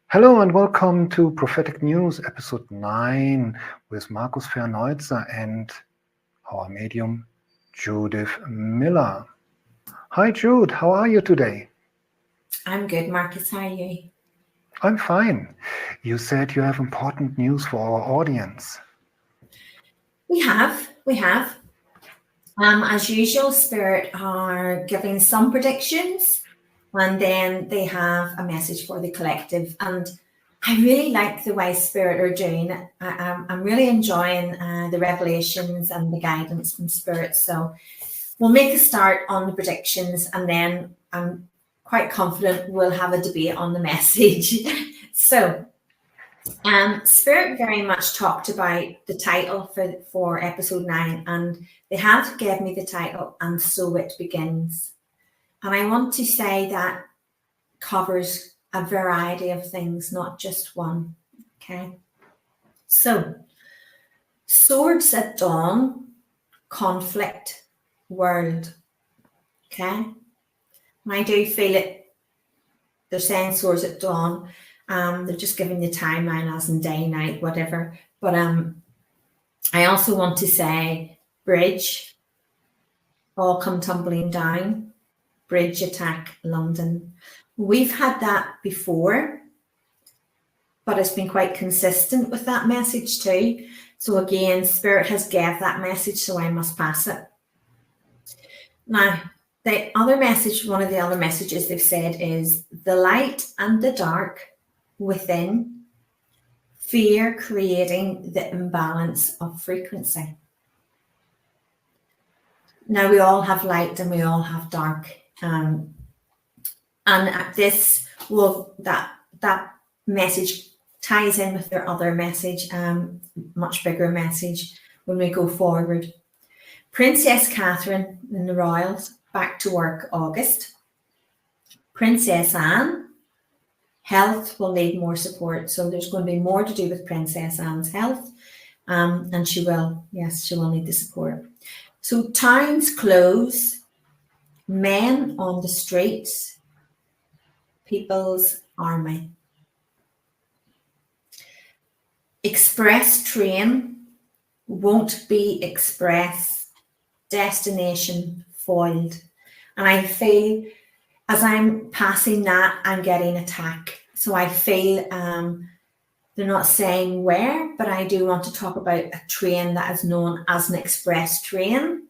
Hello and welcome to Prophetic News, episode 9, with Markus and our medium, Judith Miller. Hi, Jude. How are you today? I'm good, Markus. How are you? I'm fine. You said you have important news for our audience. We have. As usual, Spirit are giving some predictions, and then they have a message for the collective. And I really like the way Spirit are doing it. I'm really enjoying the revelations and the guidance from Spirit. So we'll make a start on the predictions, and then I'm quite confident we'll have a debate on the message. So Spirit very much talked about the title for episode 9, and they have given me the title, And So It Begins. And I want to say that covers a variety of things, not just one. Okay. So, swords at dawn, conflict, world. Okay. And I do feel it. They're saying swords at dawn. They're just giving the timeline as in day, night, whatever. But I also want to say bridge, all come tumbling down. Bridge attack, London. We've had that before, but it's been quite consistent with that message too. So again, Spirit has gave that message, so I must pass it. Now, the other message, one of the other messages they've said is the light and the dark within, fear creating the imbalance of frequency. Now, we all have light and we all have dark. And this will that message ties in with their other message, much bigger message when we go forward. Princess Catherine in the Royals, back to work August. Princess Anne, health will need more support. So there's going to be more to do with Princess Anne's health. And she will need the support. So towns close, men on the streets, people's army. Express train won't be express, destination foiled. And I feel as I'm passing that, I'm getting attack. So I feel they're not saying where, but I do want to talk about a train that is known as an express train.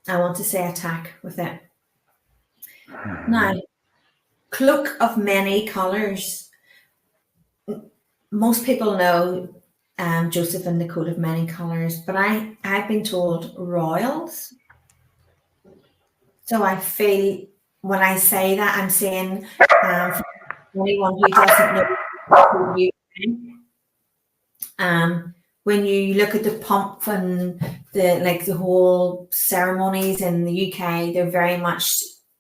I want to say attack with it. Now, cloak of many colours. Most people know Joseph and the coat of many colours, but I've been told royals. So I feel when I say that, I'm saying for anyone who doesn't know, when you look at the pomp and the whole ceremonies in the UK, they're very much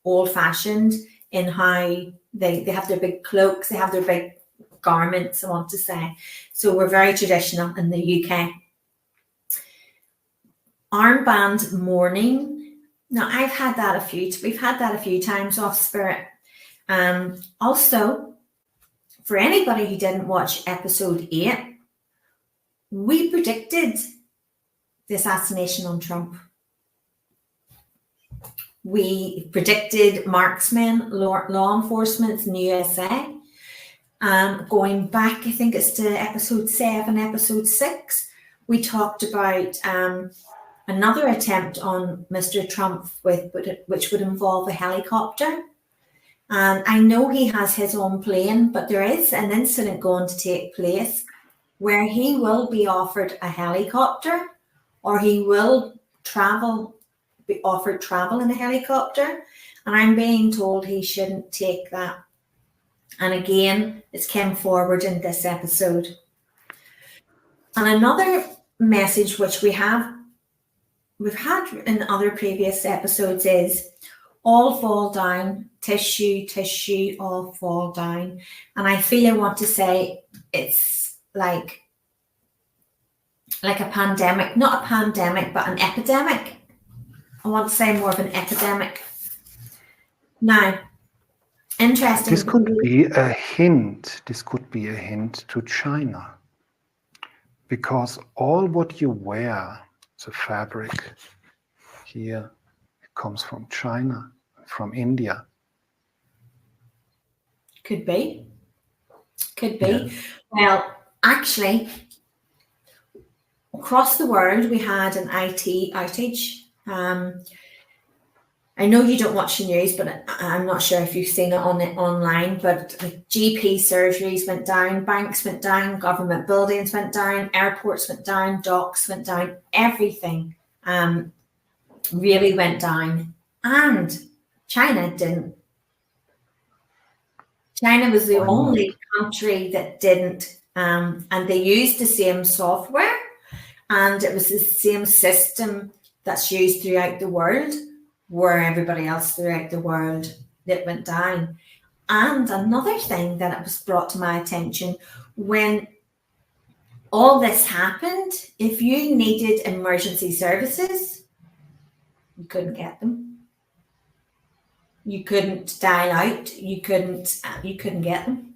old-fashioned in how they have their big cloaks, they have their big garments, I want to say. So we're very traditional in the UK. Armband mourning. Now we've had that a few times off Spirit. Also, for anybody who didn't watch episode 8, we predicted the assassination on Trump. We predicted marksmen, law enforcement in the USA. Going back, I think it's to episode 7, episode 6, we talked about another attempt on Mr. Trump which would involve a helicopter. And I know he has his own plane, but there is an incident going to take place where he will be offered a helicopter, or he will be offered travel in a helicopter. And I'm being told he shouldn't take that. And again, it's came forward in this episode. And another message which we have we've had in other previous episodes is all fall down, tissue, all fall down. And I feel I want to say it's like a pandemic, not a pandemic, but an epidemic. I want to say more of an epidemic. Now, interesting. This could be a hint. This could be a hint to China. Because all what you wear, the fabric here, it comes from China, from India. Could be. Yeah. Well, actually, across the world, we had an IT outage. I know you don't watch the news, but I'm not sure if you've seen it online, but like GP surgeries went down, banks went down, government buildings went down, airports went down, docks went down, everything really went down. And China didn't. China was the only country that didn't. And they used the same software, and it was the same system that's used throughout the world, where everybody else throughout the world that went down. And another thing that it was brought to my attention, when all this happened, if you needed emergency services, you couldn't get them. You couldn't dial out. You couldn't get them.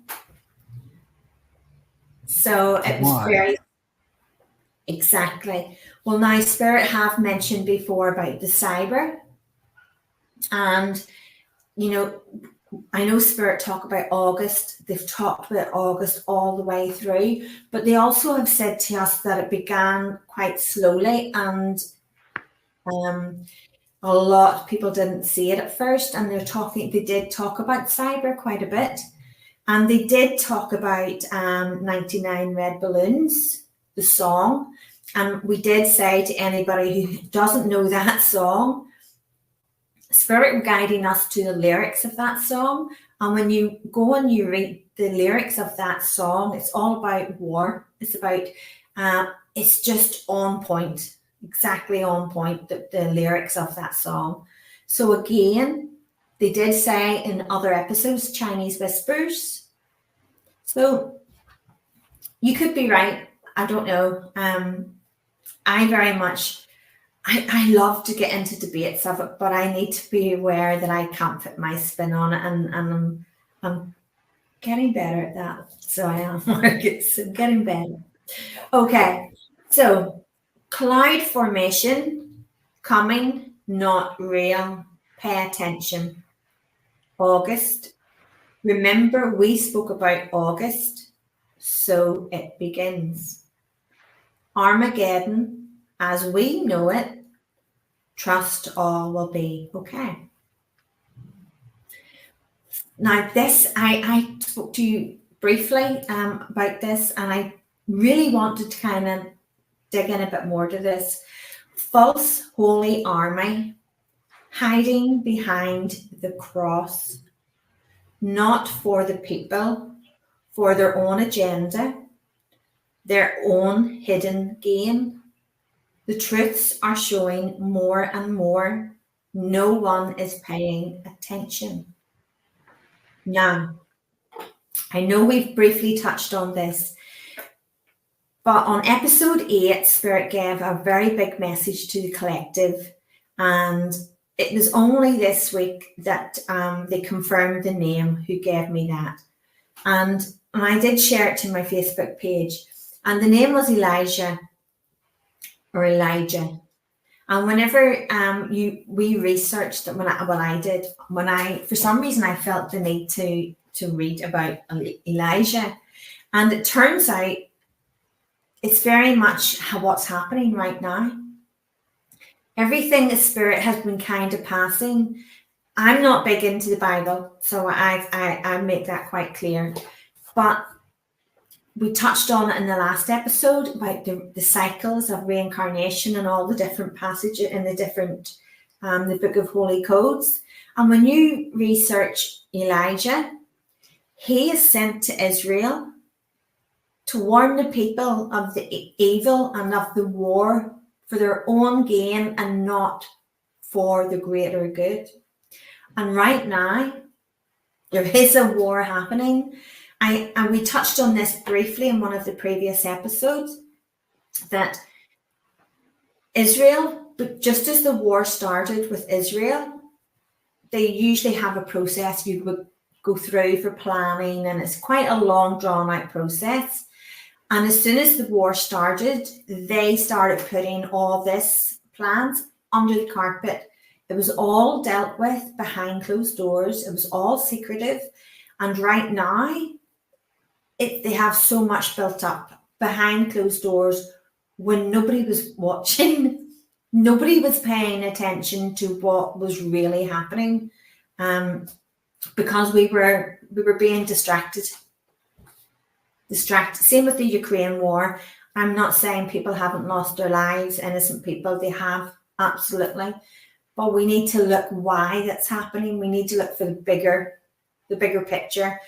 So it was very exactly. Well, now Spirit have mentioned before about the cyber. And, you know, I know Spirit talk about August. They've talked about August all the way through, but they also have said to us that it began quite slowly, and a lot of people didn't see it at first. And they did talk about cyber quite a bit. And they did talk about 99 Red Balloons, the song. And we did say to anybody who doesn't know that song, Spirit were guiding us to the lyrics of that song. And when you go and you read the lyrics of that song, it's all about war. It's about, it's just on point, exactly on point, the lyrics of that song. So again, they did say in other episodes, Chinese whispers. So you could be right. I don't know. I very much... I love to get into debates of it, but I need to be aware that I can't put my spin on it, and I'm getting better at that. So I am, Markus. I'm getting better. Okay, so cloud formation, coming, not real. Pay attention. August. Remember, we spoke about August, so it begins. Armageddon. As we know it, trust all will be okay. Now, this, I spoke to you briefly about this, and I really wanted to kind of dig in a bit more to this. False holy army hiding behind the cross, not for the people, for their own agenda, their own hidden gain. The truths are showing more and more. No one is paying attention. Now, I know we've briefly touched on this, but on episode 8, Spirit gave a very big message to the collective, and it was only this week that they confirmed the name who gave me that. And I did share it to my Facebook page, and the name was Elijah. Or Elijah. And whenever we researched it, for some reason I felt the need to read about Elijah, and it turns out it's very much what's happening right now. Everything the Spirit has been kind of passing. I'm not big into the Bible, so I make that quite clear, but we touched on it in the last episode about the cycles of reincarnation and all the different passages in the Book of Holy Codes. And when you research Elijah, he is sent to Israel to warn the people of the evil and of the war for their own gain and not for the greater good. And right now, there is a war happening. And we touched on this briefly in one of the previous episodes, that Israel, but just as the war started with Israel, they usually have a process you would go through for planning, and it's quite a long, drawn out process. And as soon as the war started, they started putting all this plans under the carpet. It was all dealt with behind closed doors. It was all secretive. And right now, they have so much built up behind closed doors when nobody was watching. Nobody was paying attention to what was really happening, because we were being distracted. Same with the Ukraine war. I'm not saying people haven't lost their lives, innocent people, they have, absolutely. But we need to look why that's happening. We need to look for the bigger picture.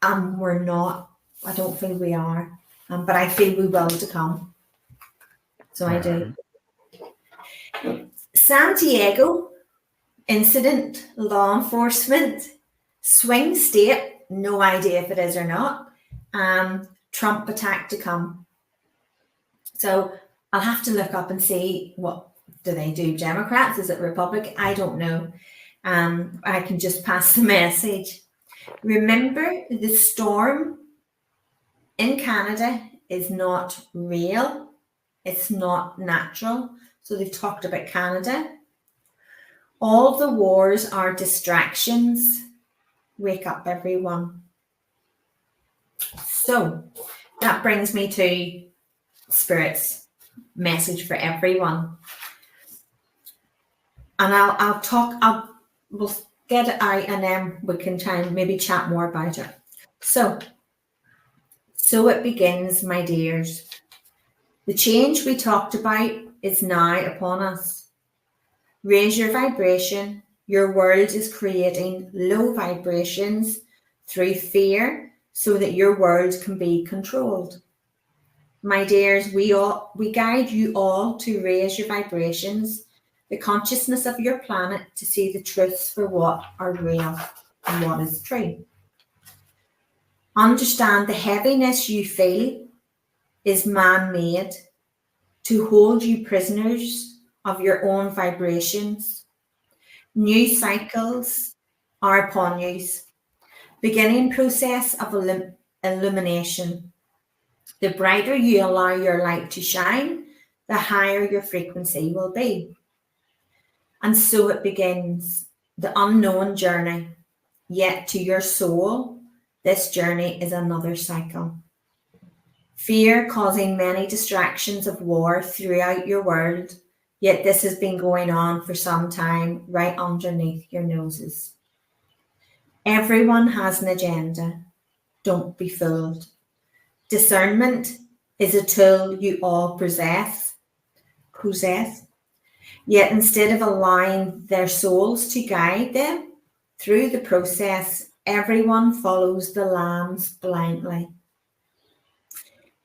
We're not. I don't think we are. But I feel we will to come. So I do. Santiago incident, law enforcement, swing state, no idea if it is or not. Trump attack to come. So I'll have to look up and see, what do they do? Democrats? Is it Republican? I don't know. I can just pass the message. Remember, the storm in Canada is not real. It's not natural. So they've talked about Canada. All the wars are distractions. Wake up, everyone. So that brings me to Spirit's message for everyone. And we'll get it out, and then we can try and maybe chat more about it. So it begins, my dears. The change we talked about is now upon us. Raise your vibration. Your world is creating low vibrations through fear so that your world can be controlled. My dears, we guide you all to raise your vibrations, the consciousness of your planet, to see the truths for what are real and what is true. Understand the heaviness you feel is man-made to hold you prisoners of your own vibrations. New cycles are upon you. Beginning process of illumination. The brighter you allow your light to shine, the higher your frequency will be. And so it begins, the unknown journey. Yet to your soul, this journey is another cycle. Fear causing many distractions of war throughout your world, yet this has been going on for some time right underneath your noses. Everyone has an agenda. Don't be fooled. Discernment is a tool you all possess. Yet instead of allowing their souls to guide them through the process, everyone follows the lambs blindly.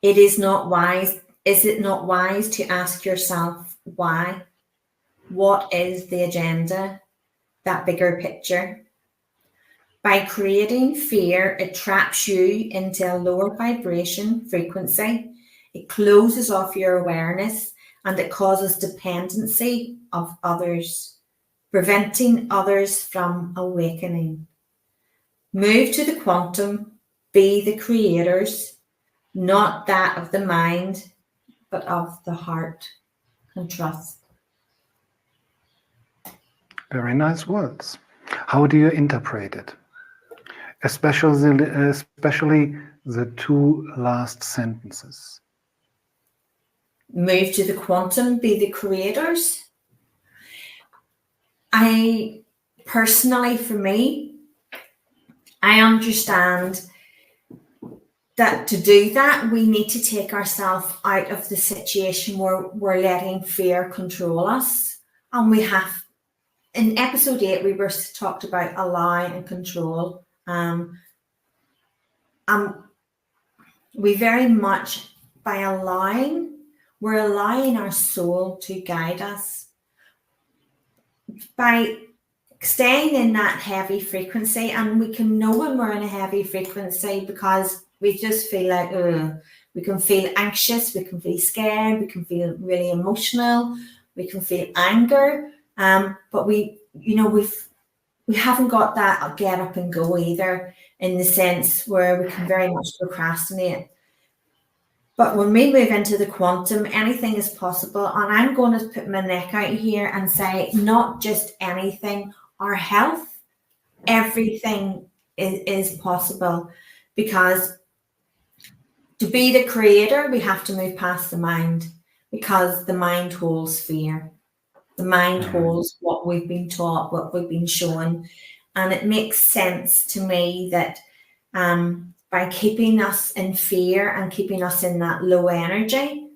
Is it not wise to ask yourself why? What is the agenda? That bigger picture. By creating fear, it traps you into a lower vibration frequency. It closes off your awareness, and it causes dependency of others, preventing others from awakening. Move to the quantum, be the creators, not that of the mind, but of the heart, and trust. Very nice words. How do you interpret it? Especially the two last sentences. Move to the quantum, be the creators. I personally, for me, I understand that to do that, we need to take ourselves out of the situation where we're letting fear control us. And we have, in episode 8, we were talked about allow and control. We very much, by allowing, we're allowing our soul to guide us by staying in that heavy frequency. And we can know when we're in a heavy frequency because we just feel like, we can feel anxious, we can feel scared, we can feel really emotional, we can feel anger. But we haven't got that get up and go either, in the sense where we can very much procrastinate. But when we move into the quantum, anything is possible. And I'm going to put my neck out here and say, not just anything, our health, everything is possible. Because to be the creator, we have to move past the mind, because the mind holds fear. The mind holds what we've been taught, what we've been shown. And it makes sense to me that by keeping us in fear and keeping us in that low energy,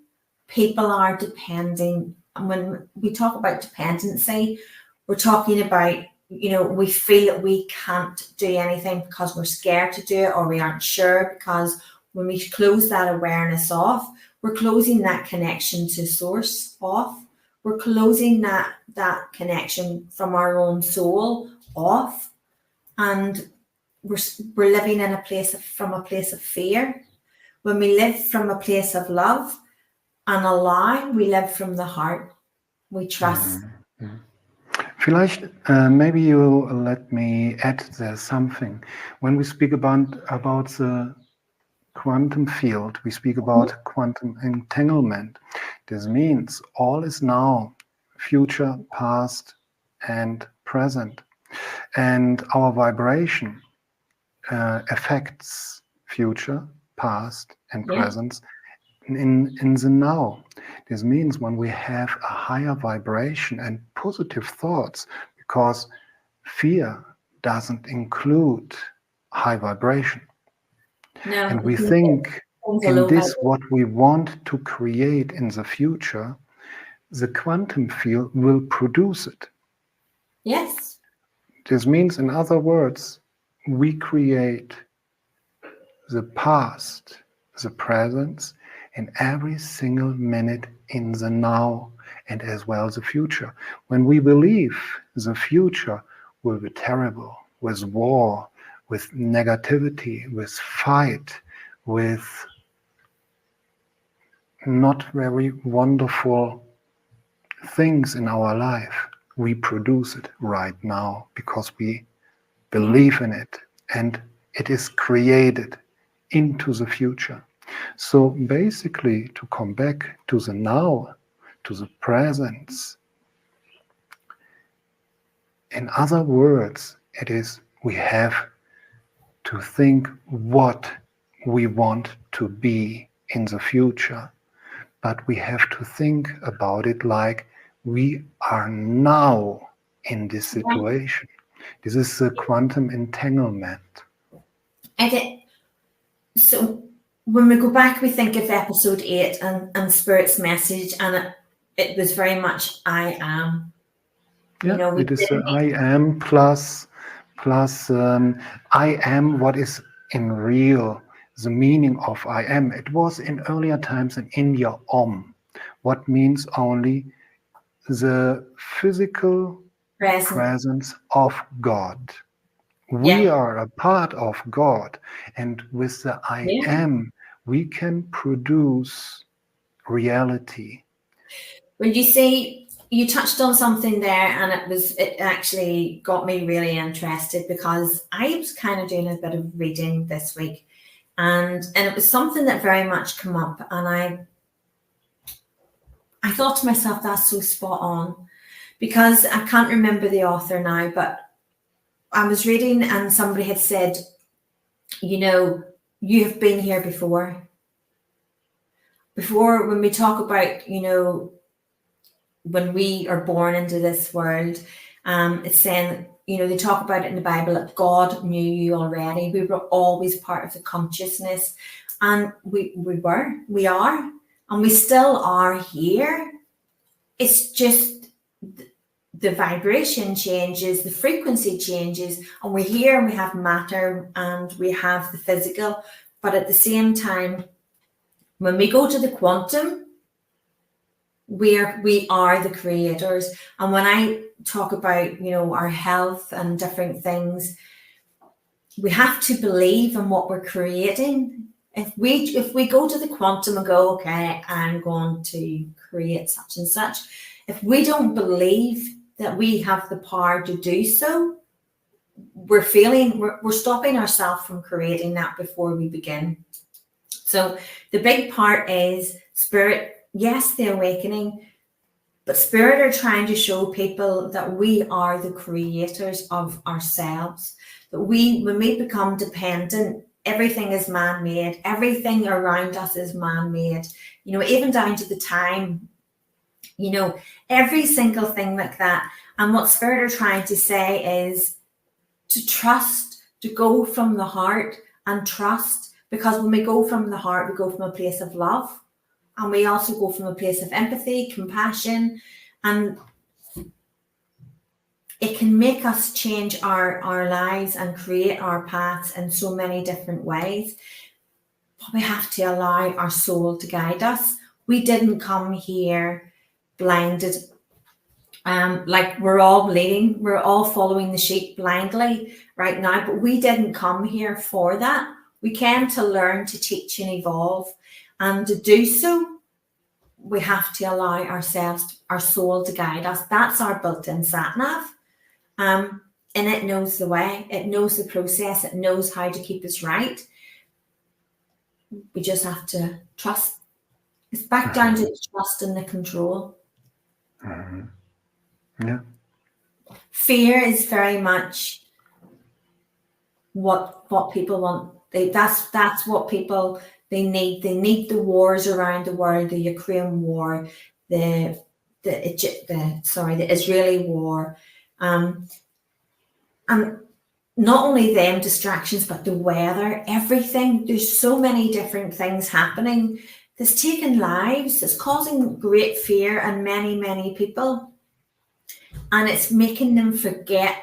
people are depending. And when we talk about dependency, we're talking about, we feel that we can't do anything because we're scared to do it, or we aren't sure, because when we close that awareness off, we're closing that connection to source off. We're closing that connection from our own soul off. And we're living in from a place of fear. When we live from a place of love and allow, we live from the heart. We trust. Vielleicht, maybe you let me add there something. When we speak about the quantum field, we speak about quantum entanglement. This means all is now, future, past, and present. And our vibration affects future, past, and present in the now. This means when we have a higher vibration and positive thoughts, because fear doesn't include high vibration. No, and we think in this what we want to create in the future, the quantum field will produce it. Yes. This means, in other words, we create the past, the present, in every single minute in the now, and as well the future. When we believe the future will be terrible, with war, with negativity, with fight, with not very wonderful things in our life, we produce it right now because we believe in it, and it is created into the future. So basically, to come back to the now, to the presence, in other words, it is we have to think what we want to be in the future, but we have to think about it like we are now in this situation. This is the quantum entanglement. So when we go back, we think of episode 8 and Spirit's message, and it was very much I am. Yeah, it is I am plus I am what is in real, the meaning of I am. It was in earlier times in India, what means only the physical presence of God. We are a part of God, and with the I am, we can produce reality. Well, you see, you touched on something there, and it actually got me really interested, because I was kind of doing a bit of reading this week, and it was something that very much came up, and I thought to myself, that's so spot on, because I can't remember the author now, but I was reading and somebody had said, you have been here before. Before, when we talk about, when we are born into this world, it's saying, they talk about it in the Bible that God knew you already. We were always part of the consciousness, and we are, and we still are here. It's just the vibration changes, the frequency changes, and we're here and we have matter and we have the physical. But at the same time, when we go to the quantum, we are the creators. And when I talk about, you know, our health and different things, we have to believe in what we're creating. If we go to the quantum and go, okay, I'm going to create such and such, if we don't believe that we have the power to do so, we're stopping ourselves from creating that before we begin. So the big part is spirit, yes, the awakening, but spirit are trying to show people that we are the creators of ourselves. That when we become dependent, everything is man-made, everything around us is man-made, you know, even down to the time, you know, every single thing like that. And what spirit are trying to say is to trust, to go from the heart and trust, because when we go from the heart, we go from a place of love, and we also go from a place of empathy, compassion, and it can make us change our lives and create our paths in so many different ways. But we have to allow our soul to guide us. We didn't come here blinded. Like we're all bleeding, we're all following the sheep blindly right now, but we didn't come here for that. We came to learn, to teach and evolve, and to do so, we have to allow ourselves, our soul to guide us. That's our built-in sat-nav. And it knows the way, it knows the process, it knows how to keep us right. We just have to trust. It's back down to the trust and the control. Yeah. Fear is very much what people want. That's what people they need. They need the wars around the world, the Ukraine war, the Israeli war, and not only them distractions, but the weather, everything. There's so many different things happening that's taking lives, that's causing great fear in many people. And it's making them forget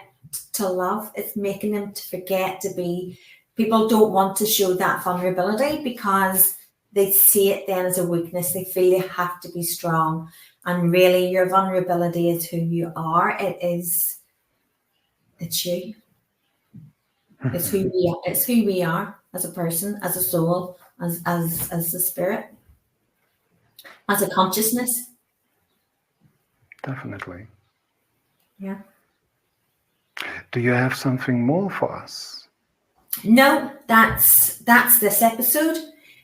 to love. It's making them to forget to be. People don't want to show that vulnerability because they see it then as a weakness. They feel they have to be strong. And really, your vulnerability is who you are. It's you. It's who we are. It's who we are as a person, as a soul, as a spirit, as a consciousness. Definitely. Yeah. Do you have something more for us? No, that's this episode.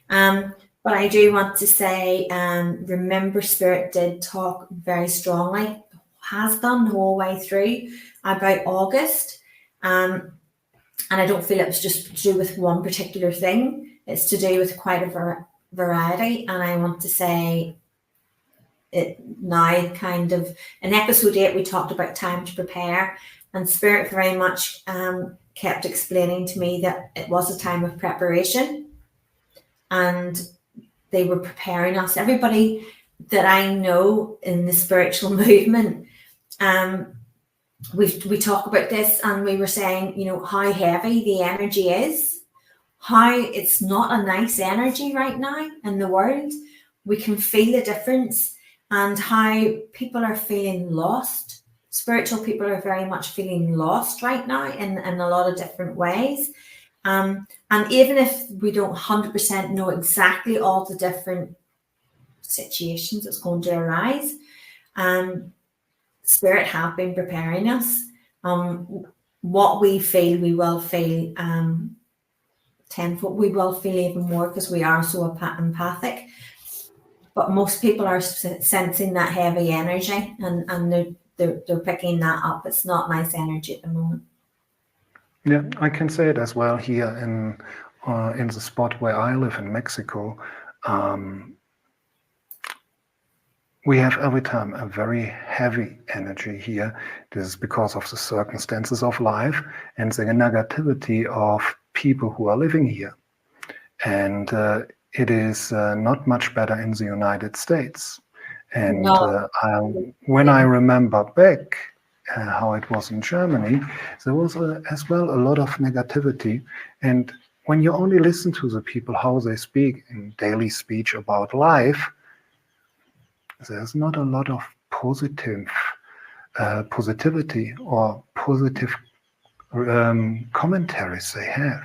But I do want to say, remember, Spirit did talk very strongly, has done the whole way through, about August. And I don't feel it was just to do with one particular thing. It's to do with quite a variety. And I want to say it now, kind of in episode 8, we talked about time to prepare, and Spirit very much kept explaining to me that it was a time of preparation, and they were preparing us. Everybody that I know in the spiritual movement, we talk about this, and we were saying, you know, how heavy the energy is, how it's not a nice energy right now in the world. We can feel the difference, and how people are feeling lost. Spiritual people are very much feeling lost right now in a lot of different ways. And even if we don't 100% know exactly all the different situations that's going to arise, Spirit have been preparing us. What we feel, we will feel tenfold. We will feel even more because we are so empathic. But most people are sensing that heavy energy, and they're picking that up. It's not nice energy at the moment. Yeah, I can say it as well here in the spot where I live in Mexico. We have every time a very heavy energy here. This is because of the circumstances of life and the negativity of people who are living here. And it is not much better in the United States. And when I remember back how it was in Germany, there was as well a lot of negativity. And when you only listen to the people, how they speak in daily speech about life, there's not a lot of positivity or positive commentaries they have.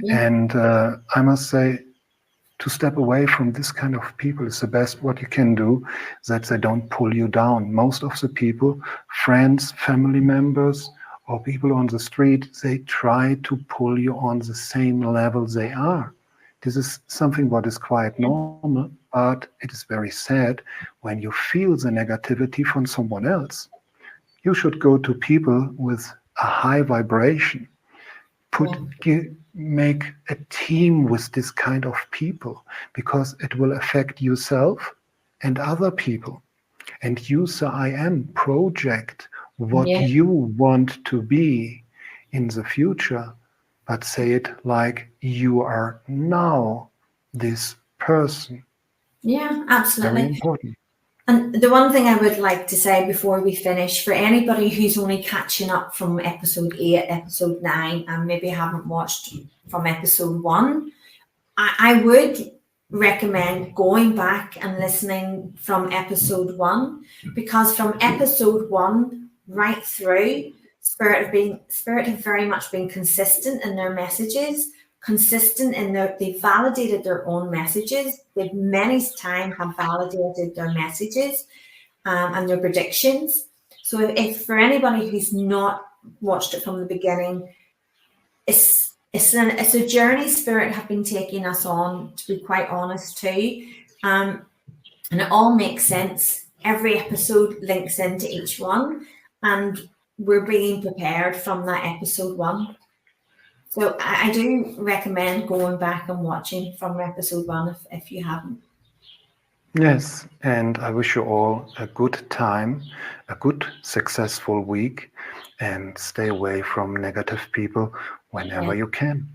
Yeah. And I must say, to step away from this kind of people is the best what you can do, that they don't pull you down. Most of the people, friends, family members, or people on the street, they try to pull you on the same level they are. This is something what is quite normal, but it is very sad when you feel the negativity from someone else. You should go to people with a high vibration. Make a team with this kind of people, because it will affect yourself and other people. And use the I am project what Yeah. you want to be in the future, but say it like you are now this person. Yeah, Very absolutely. important. And the one thing I would like to say before we finish, for anybody who's only catching up from episode 8, episode 9, and maybe haven't watched from episode 1, I would recommend going back and listening from episode 1, because from episode 1 right through, Spirit have very much been consistent in their messages, consistent in they validated their own messages. They've many times have validated their messages and their predictions. So if for anybody who's not watched it from the beginning, it's a journey Spirit have been taking us on, to be quite honest too, and it all makes sense. Every episode links into each one, and we're being prepared from that episode 1. So I do recommend going back and watching from episode 1 if you haven't. Yes, and I wish you all a good time, a good, successful week, and stay away from negative people whenever you can.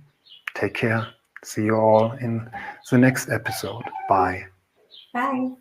Take care. See you all in the next episode. Bye. Bye.